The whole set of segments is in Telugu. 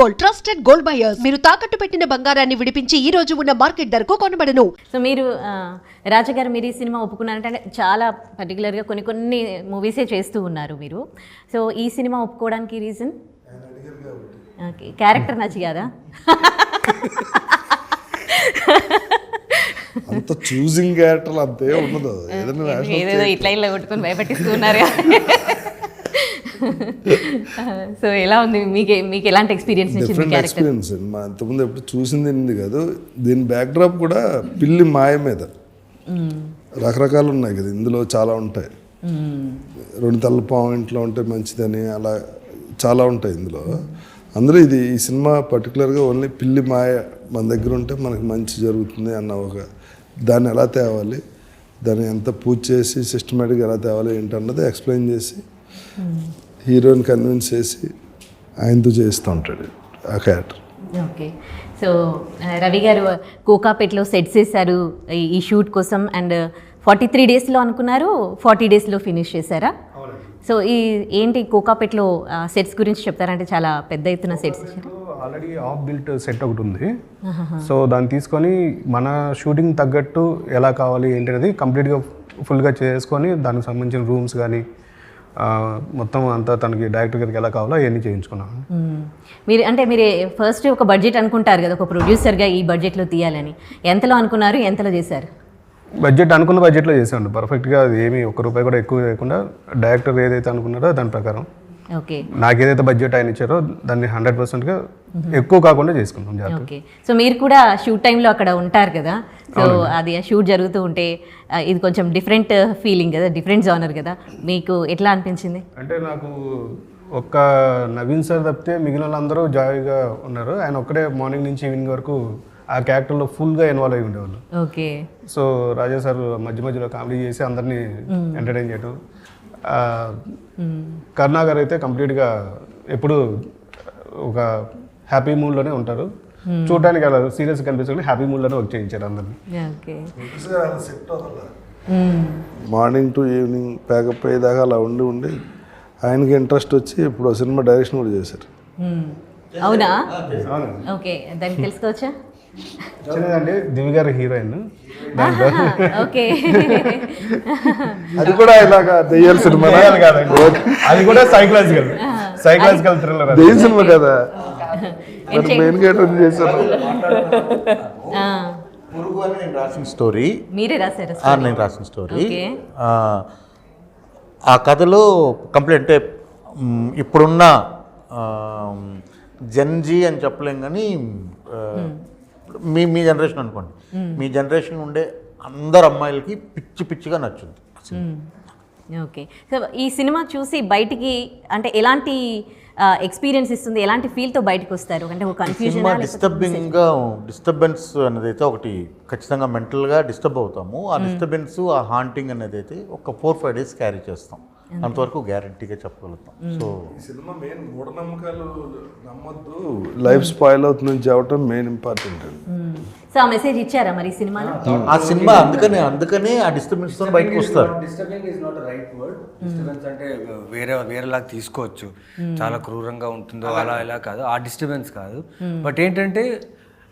Gold, trusted gold buyers. మీరు తాకట్టు పెట్టిన బంగారాన్ని విడిపించి ఈ రోజు ఉన్న మార్కెట్ ధరకు కొనబడను. సో మీరు రాజా గారు మీరు ఈ సినిమా ఒప్పుకున్నారంటే చాలా పర్టికులర్గా కొన్ని మూవీసే చేస్తూ ఉన్నారు మీరు. సో ఈ సినిమా ఒప్పుకోవడానికి రీజన్ ఓకే క్యారెక్టర్ నచ్చి కదా? అంత చూసింగ్ క్యారెక్టర్ అంతే ఉండదు. ఏదేదో ఇట్లా ఇలా కొట్టుకొని భయపెట్టిస్తూ ఉన్నారు. సో ఎలా ఉంది మీకు ఎలాంటి ఎక్స్పీరియన్స్ డిఫరెంట్ ఎక్స్పీరియన్స్ మా ఇంతకుముందు ఎప్పుడు చూసింది కాదు. దీని బ్యాక్డ్రాప్ కూడా పిల్లి మాయ మీద రకరకాలు ఉన్నాయి కదా, ఇందులో చాలా ఉంటాయి. 2 తల్ల పాము ఇంట్లో ఉంటే మంచిదని అలా చాలా ఉంటాయి ఇందులో. అందులో ఈ సినిమా పర్టికులర్గా ఓన్లీ పిల్లి మాయ మన దగ్గర ఉంటే మనకి మంచి జరుగుతుంది అన్న ఒక దాన్ని ఎలా తేవాలి, దాన్ని ఎంత పూజ చేసి సిస్టమేటిక్గా ఎలా తేవాలి ఏంటన్నది ఎక్స్ప్లెయిన్ చేసి హీరోని కన్విన్స్ చేసి ఆయనతో చేస్తూ ఉంటాడు ఆ క్యారెక్టర్. ఓకే. సో రవి గారు కోకాపేటలో సెట్స్ చేశారు ఈ షూట్ కోసం అండ్ 43 డేస్లో అనుకున్నారు, 40 డేస్లో ఫినిష్ చేశారా? సో ఏంటి కోకాపేటలో సెట్స్ గురించి చెప్తారంటే చాలా పెద్ద ఎత్తున సెట్స్ ఇచ్చారు. ఆల్రెడీ ఆఫ్ బిల్ట్ సెట్ ఒకటి ఉంది. సో దాన్ని తీసుకొని మన షూటింగ్ తగ్గట్టు ఎలా కావాలి ఏంటి అనేది కంప్లీట్గా ఫుల్గా చేసుకొని దానికి సంబంధించిన రూమ్స్ కానీ మొత్తం అంతా తనకి డైరెక్టర్ గారికి ఎలా కావాలో అవన్నీ చేయించుకున్నాను. మీరు ఫస్ట్ ఒక బడ్జెట్ అనుకుంటారు కదా, ఒక ప్రొడ్యూసర్గా ఈ బడ్జెట్లో తీయాలని. ఎంతలో అనుకున్నారు, ఎంతలో చేశారు? బడ్జెట్ అనుకున్న బడ్జెట్లో చేసాను పర్ఫెక్ట్గా. అది ఏమీ ₹1 కూడా ఎక్కువ లేకుండా డైరెక్టర్ ఏదైతే అనుకున్నారో దాని ప్రకారం ఓకే నాకు ఏదైతే బడ్జెట్ ఆయన ఇచ్చారో దాన్ని 100%గా ఎక్కువ కాకుండా చేసుకున్నాం. ఓకే. సో మీరు కూడా షూట్ టైంలో అక్కడ ఉంటారు కదా, సో అది షూట్ జరుగుతూ ఉంటే ఇది కొంచెం డిఫరెంట్ ఫీలింగ్ కదా, డిఫరెంట్ జానర్ కదా, మీకు ఎట్లా అనిపించింది? అంటే నాకు ఒక్క నవీన్ సార్ తప్పితే మిగిలిన వాళ్ళందరూ జాయిగా ఉన్నారు. ఆయన ఒక్కడే మార్నింగ్ నుంచి ఈవినింగ్ వరకు ఆ క్యారెక్టర్లో ఫుల్గా ఇన్వాల్వ్ అయి ఉండేవాళ్ళు. ఓకే. సో రాజా సార్ మధ్యలో కామెడీ చేసి అందరినీ ఎంటర్టైన్ చేయడం. కరుణా గారు అయితే కంప్లీట్గా ఎప్పుడు ఒక హ్యాపీ మూడ్లోనే ఉంటారు. చూడడానికి అలా సీరియస్గా కనిపించకుండా హ్యాపీ మూడ్లోనే వర్క్ చేయించారు అందరినీ. మార్నింగ్ టు ఈవినింగ్ ప్యాకప్ అయ్యేదాకా అలా ఉండి ఆయనకి ఇంట్రెస్ట్ వచ్చి ఇప్పుడు సినిమా డైరెక్షన్ కూడా చేశారు. అవునా? ఓకే. దాన్ని తెలుసుకోవచ్చా? చిన్నదండి దివి గారు హీరోయిన్. ఓకే. అది కూడా ఇలాగా దెయ్యాల సినిమా కాదండి, అది కూడా సైకలాజికల్ థ్రిల్లర్. దెయ్య సినిమా కదా, మెయిన్ క్యారెక్టర్ చేశారు. నేను రాసిన స్టోరీ. మీరే రాశారు? నేను రాసిన స్టోరీ. ఆ కథలో కంప్లీట్ అంటే ఇప్పుడున్న జెన్జీ అని చెప్పలేం కానీ మీ జనరేషన్ అనుకోండి, మీ జనరేషన్ ఉండే అందరు అమ్మాయిలకి పిచ్చిగా నచ్చుంది. ఓకే. సో ఈ సినిమా చూసి బయటికి అంటే ఎలాంటి ఎక్స్పీరియన్స్ ఇస్తుంది, ఎలాంటి ఫీల్తో బయటకు వస్తారు? అంటే ఒక కన్ఫ్యూజన్, డిస్టర్బెన్స్ అనేది అయితే ఒకటి ఖచ్చితంగా మెంటల్గా డిస్టర్బ్ అవుతాము. ఆ డిస్టర్బెన్స్, ఆ హాంటింగ్ అనేది అయితే ఒక 4-5 డేస్ క్యారీ చేస్తాం. అంతవరకు గ్యారంటీగా చెప్పగలుగుతాం. సో ఈ సినిమా మెయిన్ మూఢనమ్మకాలు నమ్మొద్దు, లైఫ్ స్పాయిల్ అవుతుందని చెప్పడం మెయిన్ ఇంపార్టెంట్. సో ఆ మెసేజ్ ఇచ్చారా మరి సినిమాలో? ఆ సినిమా అందుకనే ఆ డిస్టర్బెన్స్ తో బయటకు వస్తారు. Disturbing is not right word. Disturbance అంటే వేరేలాగా తీసుకోవచ్చు, చాలా క్రూరంగా ఉంటుందో అలా ఇలా కాదు, ఆ డిస్టర్బెన్స్ కాదు. బట్ ఏంటంటే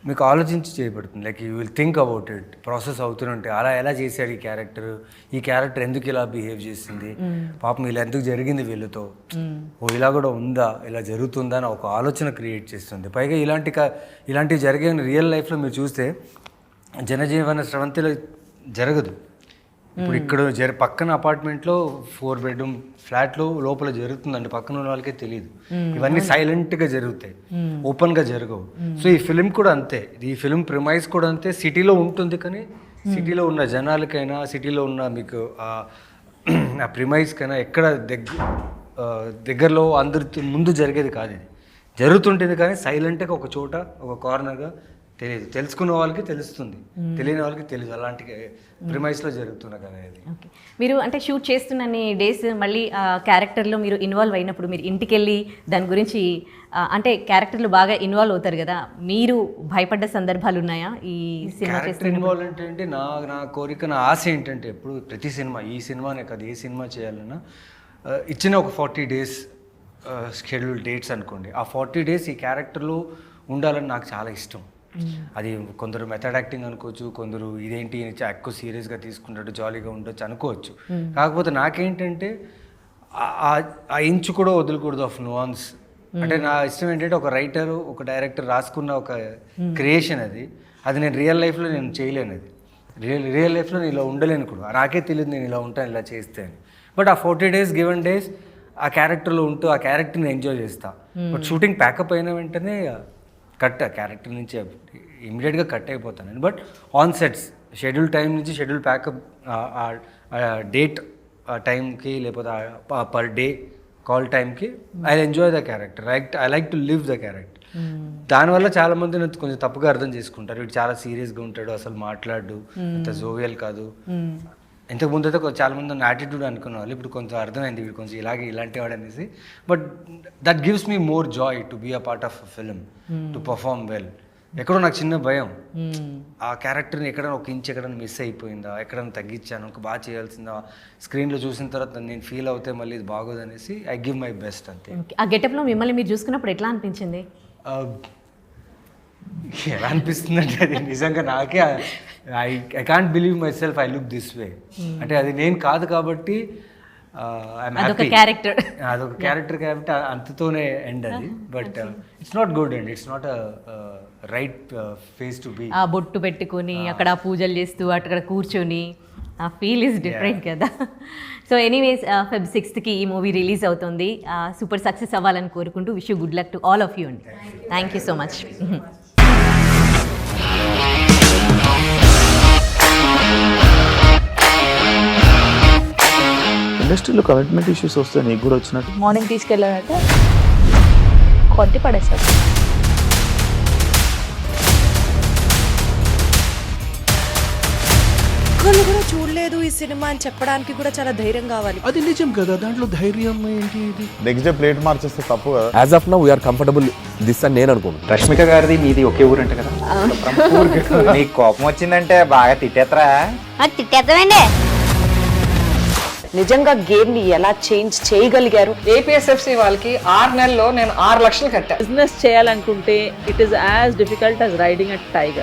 మీకు ఆలోచించి చేయబడుతుంది. Like you will think about it. Process అవుతుంటే అలా ఎలా చేశాడు ఈ క్యారెక్టర్ ఎందుకు ఇలా బిహేవ్ చేసింది, పాపం ఇలా ఎందుకు జరిగింది వీళ్ళతో, ఇలా కూడా ఉందా, ఇలా జరుగుతుందా అని ఒక ఆలోచన క్రియేట్ చేస్తుంది. పైగా ఇలాంటివి జరిగే రియల్ లైఫ్లో మీరు చూస్తే జనజీవన స్రవంతిలో జరగదు. ఇప్పుడు ఇక్కడ పక్కన అపార్ట్మెంట్లో 4 బెడ్రూమ్ ఫ్లాట్లో లోపల జరుగుతుందండి, పక్కన ఉన్న వాళ్ళకే తెలియదు. ఇవన్నీ సైలెంట్గా జరుగుతాయి, ఓపెన్గా జరగవు. సో ఈ ఫిలిం కూడా అంతే, ఈ ఫిలిం ప్రిమైజ్ కూడా అంతే. సిటీలో ఉంటుంది కానీ సిటీలో ఉన్న జనాలకైనా, సిటీలో ఉన్న మీకు ఆ ప్రిమైజ్కైనా ఎక్కడ దగ్గరలో అందరి ముందు జరిగేది కాదు. ఇది జరుగుతుంటుంది కానీ సైలెంట్గా ఒక చోట, ఒక కార్నర్గా తెలియదు. తెలుసుకున్న వాళ్ళకి తెలుస్తుంది, తెలియని వాళ్ళకి తెలియదు. అలాంటి ప్రిమైస్లో జరుగుతున్న కదా ఇది. ఓకే. మీరు అంటే షూట్ చేస్తున్న డేస్ మళ్ళీ ఆ క్యారెక్టర్లో మీరు ఇన్వాల్వ్ అయినప్పుడు మీరు ఇంటికి వెళ్ళి దాని గురించి అంటే క్యారెక్టర్లు బాగా ఇన్వాల్వ్ అవుతారు కదా, మీరు భయపడ్డ సందర్భాలు ఉన్నాయా ఈ సినిమా చేస్తున్న? ఇన్వాల్వ్ అంటే నా కోరిక, నా ఆశ ఏంటంటే ఎప్పుడు ప్రతి సినిమా, ఈ సినిమానే కాదు ఏ సినిమా చేయాలన్నా ఇచ్చిన ఒక 40 డేస్ షెడ్యూల్ డేట్స్ అనుకోండి, ఆ 40 days ఈ క్యారెక్టర్లో ఉండాలని నాకు చాలా ఇష్టం. అది కొందరు మెథడ్ యాక్టింగ్ అనుకోవచ్చు, కొందరు ఇదేంటి ఎక్కువ సీరియస్గా తీసుకుంటాడు జాలీగా ఉండొచ్చు అనుకోవచ్చు. కాకపోతే నాకేంటంటే ఆ ఇంచు కూడా వదలకూడదు ఆఫ్ నువాన్స్. అంటే నా ఇష్టం ఏంటంటే ఒక రైటర్ ఒక డైరెక్టర్ రాసుకున్న ఒక క్రియేషన్ అది నేను రియల్ లైఫ్లో నేను చేయలేను. అది రియల్ లైఫ్లో నేను ఇలా ఉండలేను కూడా. నాకే తెలియదు నేను ఇలా ఉంటాను ఇలా చేస్తే అని. బట్ ఆ 40 days గివెన్ డేస్ ఆ క్యారెక్టర్లో ఉంటూ ఆ క్యారెక్టర్ని ఎంజాయ్ చేస్తా. బట్ షూటింగ్ ప్యాకప్ అయిన వెంటనే కట్ ఆ క్యారెక్టర్ నుంచి ఇమీడియట్గా కట్ అయిపోతాను. But on sets schedule time నుంచి షెడ్యూల్ ప్యాకప్ డేట్ టైంకి లేకపోతే పర్ డే కాల్ టైంకి I enjoy the character. I like to live the character. దానివల్ల చాలా మంది నన్ను కొంచెం తప్పుగా అర్థం చేసుకుంటారు, వీడు చాలా సీరియస్గా ఉంటాడు, అసలు మాట్లాడు, అంత జోవియల్ కాదు. ఇంతకుముందు అయితే చాలా మంది నన్ను యాటిట్యూడ్ అనుకునే వాళ్ళు, ఇప్పుడు కొంచెం అర్థమైంది వీడు కొంచెం ఇలాంటి వాడు అనేసి. But that gives me more joy to be a part of a film, to perform well. ఎక్కడో నాకు చిన్న భయం, ఆ క్యారెక్టర్ని ఎక్కడైనా ఒక ఇంచ్ ఎక్కడైనా మిస్ అయిపోయిందా, ఎక్కడైనా తగ్గించాను, ఇంకా బాగా చేయాల్సిందా, స్క్రీన్లో చూసిన తర్వాత నేను ఫీల్ అవుతే మళ్ళీ ఇది బాగోదు అనేసి ఐ గివ్ మై బెస్ట్ అంతే. ఆ గెటప్లో మిమ్మల్ని మీరు చూసుకున్నప్పుడు ఎట్లా అనిపించింది? ఎలా అనిపిస్తుంది అంటే అది నిజంగా నాకే I can't believe myself I look this way. అంటే అది నేను కాదు కాబట్టి అదొక క్యారెక్టర్ కాబట్టి అంతతోనే ఎండ్ అది. But it's not good and it's not right face to be. ఆ బొట్టు పెట్టుకొని అక్కడ పూజలు చేస్తూ అక్కడ కూర్చొని ఆ ఫీల్ ఈజ్ డిఫరెంట్ కదా. సో ఎనీవేస్ Feb 6th ఈ మూవీ రిలీజ్ అవుతుంది. సూపర్ సక్సెస్ అవ్వాలని కోరుకుంటూ wish you good luck to all of you అండి. Thank you so much. ఇండస్ట్రీలో కమిట్మెంట్ ఇష్యూస్ వస్తే నీకు కూడా వచ్చినట్టు? మార్నింగ్ తీసుకెళ్ళానంటే కొట్టి పడేసారు. ఒక్కళ్ళు కూడా చూడలేదు ఈ సినిమా అని చెప్పడానికి కూడా చాలా ధైర్యం కావాలి. అది నిజం కదా, దాంట్లో ధైర్యం ఏంటి? ఇది నెక్స్ట్ డే ప్లేట్ మార్చేస్తే తప్పు కదా. As of now we're comfortable this అని నేను అనుకుంటున్నాను. రష్మిక గారిది మీది ఒకే ఊరు అంట కదా? నీకు కోపం వచ్చిందంటే బాగా తిట్టేత్తరా? తిట్టేద్దామండి. నిజంగా గేమ్ ని ఎలా చేంజ్ చేయగలిగారు? ఏపీఎస్ఎఫ్సి వాళ్ళకి 6 నెలల్లో నేను 6 లక్షలు కట్టా. బిజినెస్ చేయాలనుకుంటే it is as difficult as riding a tiger.